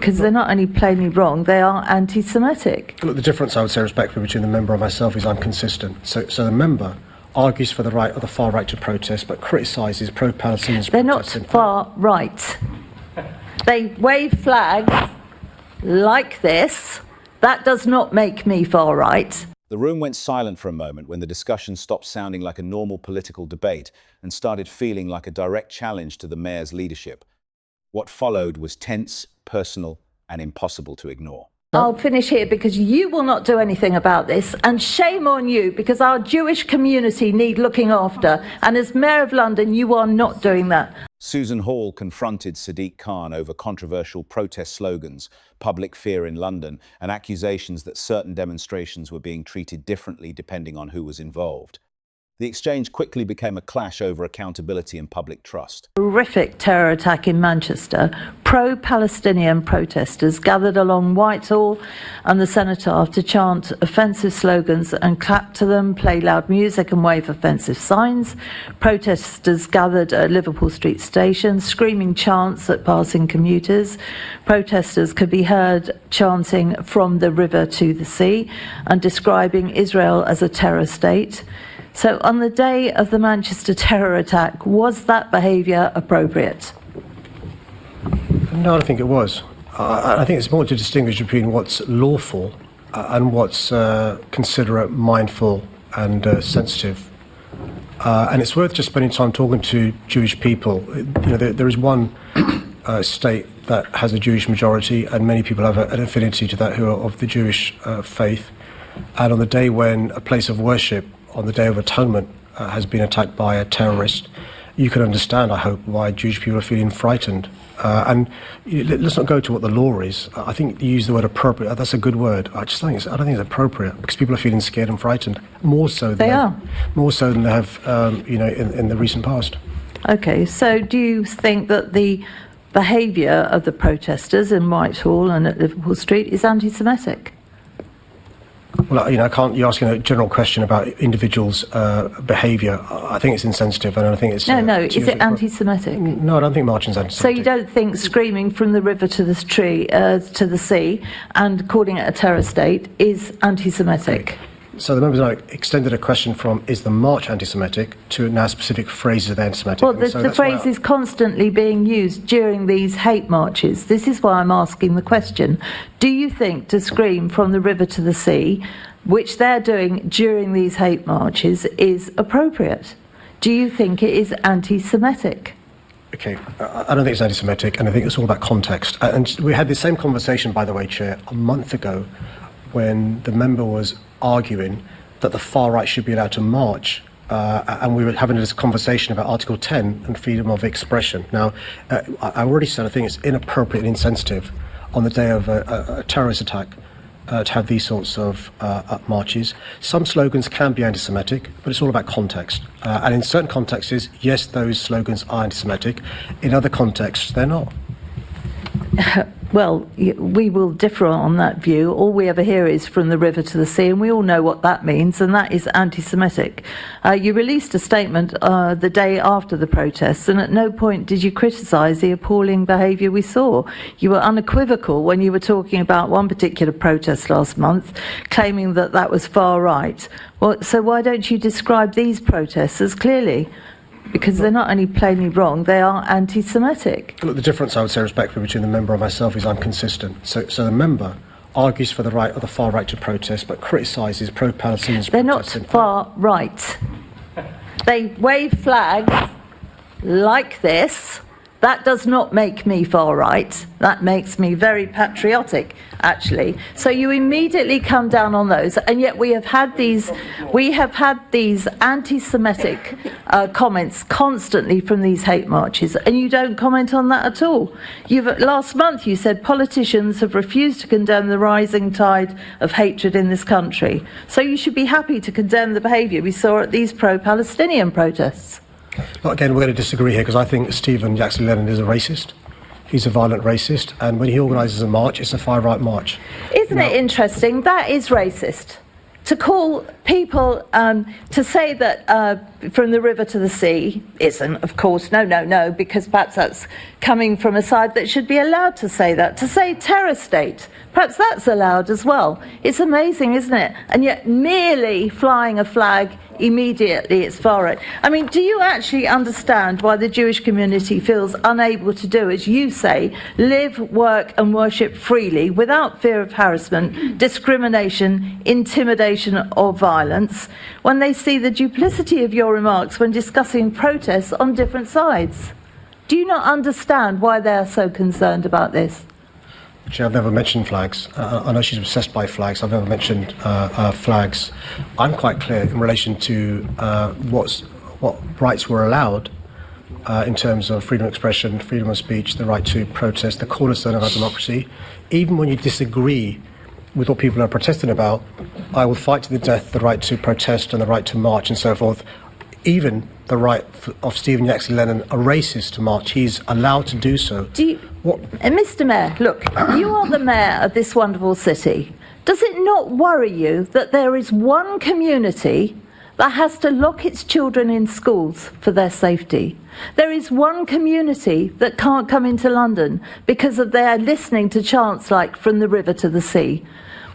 because they're not only plainly wrong, they are anti-Semitic. Look, the difference, I would say respectfully, between the member and myself is I'm consistent. So the member argues for the right of the far right to protest, but criticises pro-Palestinians. They're not far right. They wave flags like this. That does not make me far right. The room went silent for a moment when the discussion stopped sounding like a normal political debate and started feeling like a direct challenge to the mayor's leadership. What followed was tense, personal, and impossible to ignore. I'll finish here because you will not do anything about this, and shame on you, because our Jewish community need looking after, and as Mayor of London you are not doing that. Susan Hall confronted Sadiq Khan over controversial protest slogans, public fear in London, and accusations that certain demonstrations were being treated differently depending on who was involved. The exchange quickly became a clash over accountability and public trust. Horrific terror attack in Manchester. Pro-Palestinian protesters gathered along Whitehall and the Cenotaph to chant offensive slogans and clap to them, play loud music and wave offensive signs. Protesters gathered at Liverpool Street Station, screaming chants at passing commuters. Protesters could be heard chanting "From the river to the sea" and describing Israel as a terror state. So on the day of the Manchester terror attack, was that behaviour appropriate? No, I don't think it was. I think it's important to distinguish between what's lawful and what's considerate, mindful and sensitive. And it's worth just spending time talking to Jewish people. You know, there is one state that has a Jewish majority, and many people have an affinity to that who are of the Jewish faith. And on the day when a place of worship, on the Day of Atonement, has been attacked by a terrorist, you can understand, I hope, why Jewish people are feeling frightened. And let's not go to what the law is. I think you use the word appropriate. That's a good word. I don't think it's appropriate, because people are feeling scared and frightened more so than they have, in the recent past. Okay, so do you think that the behaviour of the protesters in Whitehall and at Liverpool Street is anti-Semitic? Well, I can't. You're asking a general question about individuals' behaviour. I think it's insensitive, and I think it's. No. Is it anti-Semitic? No, I don't think marching's anti-Semitic. So you don't think screaming "From the river to the sea" and calling it a terror state is anti-Semitic? Okay. So the members and I extended a question from "Is the march anti-Semitic?" to now specific phrases of anti-Semitic. Well, the phrase is constantly being used during these hate marches. This is why I'm asking the question. Do you think to scream "From the river to the sea," which they're doing during these hate marches, is appropriate? Do you think it is anti-Semitic? Okay, I don't think it's anti-Semitic, and I think it's all about context. And we had the same conversation, by the way, Chair, a month ago, when the member was arguing that the far right should be allowed to march, and we were having this conversation about Article 10 and freedom of expression. Now, I already said I think it's inappropriate and insensitive on the day of a terrorist attack to have these sorts of marches. Some slogans can be anti-Semitic, but it's all about context. And in certain contexts, yes, those slogans are anti-Semitic. In other contexts, they're not. Well, we will differ on that view. All we ever hear is "From the river to the sea," and we all know what that means, and that is anti-Semitic. You released a statement the day after the protests, and at no point did you criticise the appalling behaviour we saw. You were unequivocal when you were talking about one particular protest last month, claiming that that was far right. Well, so why don't you describe these protests as clearly? Because they're not only plainly wrong, they are anti-Semitic. Look, the difference, I would say respectfully, between the member and myself is I'm consistent. So the member argues for the right of the far right to protest, but criticises pro-Palestinians. They're not far right. They wave flags like this. That does not make me far right. That makes me very patriotic, actually. So you immediately come down on those, and yet we have had these anti-Semitic comments constantly from these hate marches, and you don't comment on that at all. Last month you said politicians have refused to condemn the rising tide of hatred in this country. So you should be happy to condemn the behaviour we saw at these pro-Palestinian protests. Well, again, we're going to disagree here, because I think Stephen Jackson Lennon is a racist. He's a violent racist, and when he organises a march, it's a far-right march. Isn't it interesting? That is racist. to call people to say that from the river to the sea isn't, of course, no, because perhaps that's coming from a side that should be allowed to say that. To say terror state, perhaps that's allowed as well. It's amazing, isn't it? And yet merely flying a flag immediately it's far right. I mean, do you actually understand why the Jewish community feels unable to do, as you say, live, work and worship freely without fear of harassment, discrimination, intimidation or violence when they see the duplicity of your remarks when discussing protests on different sides? Do you not understand why they are so concerned about this? Actually, I've never mentioned flags. I know she's obsessed by flags. I've never mentioned flags. I'm quite clear in relation to what rights were allowed in terms of freedom of expression, freedom of speech, the right to protest, the cornerstone of our democracy. Even when you disagree with what people are protesting about, I will fight to the death the right to protest and the right to march and so forth. Even the right of Stephen Yaxley Lennon, a racist, to march. He's allowed to do so. Mr. Mayor, look, you are the mayor of this wonderful city. Does it not worry you that there is one community that has to lock its children in schools for their safety? There is one community that can't come into London because of their listening to chants like "From the River to the Sea,"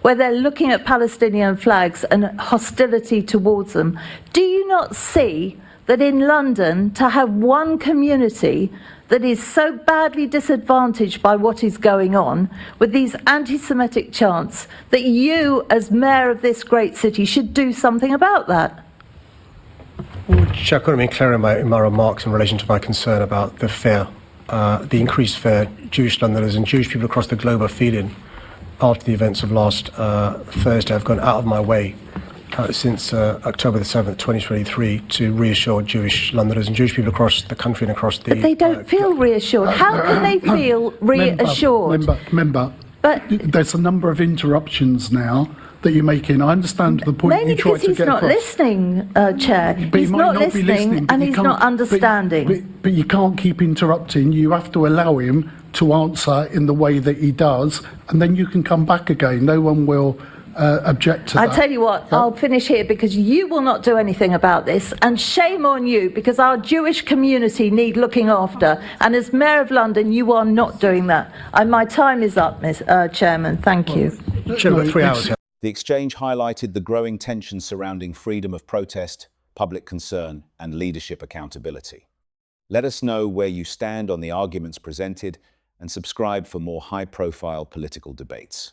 where they're looking at Palestinian flags and hostility towards them. Do you not see that in London, to have one community that is so badly disadvantaged by what is going on with these anti-Semitic chants, that you, as mayor of this great city, should do something about that? Well, I couldn't have been clearer in my remarks in relation to my concern about the fear, the increased fear Jewish Londoners and Jewish people across the globe are feeling after the events of last Thursday. I've gone out of my way since October the 7th, 2023, to reassure Jewish Londoners and Jewish people across the country and across the... But they don't feel reassured. How can they feel reassured? Member, but there's a number of interruptions now that you're making. I understand the point you tried to get across. Mainly because he's not listening, Chair. He's not listening and he's not understanding. But you can't keep interrupting. You have to allow him to answer in the way that he does, and then you can come back again. No one will object to that. I tell you what, I'll finish here because you will not do anything about this, and shame on you, because our Jewish community need looking after, and as Mayor of London you are not doing that. My time is up, Chairman. Thank you. Chairman, 3 hours. The exchange highlighted the growing tension surrounding freedom of protest, public concern, and leadership accountability. Let us know where you stand on the arguments presented and subscribe for more high-profile political debates.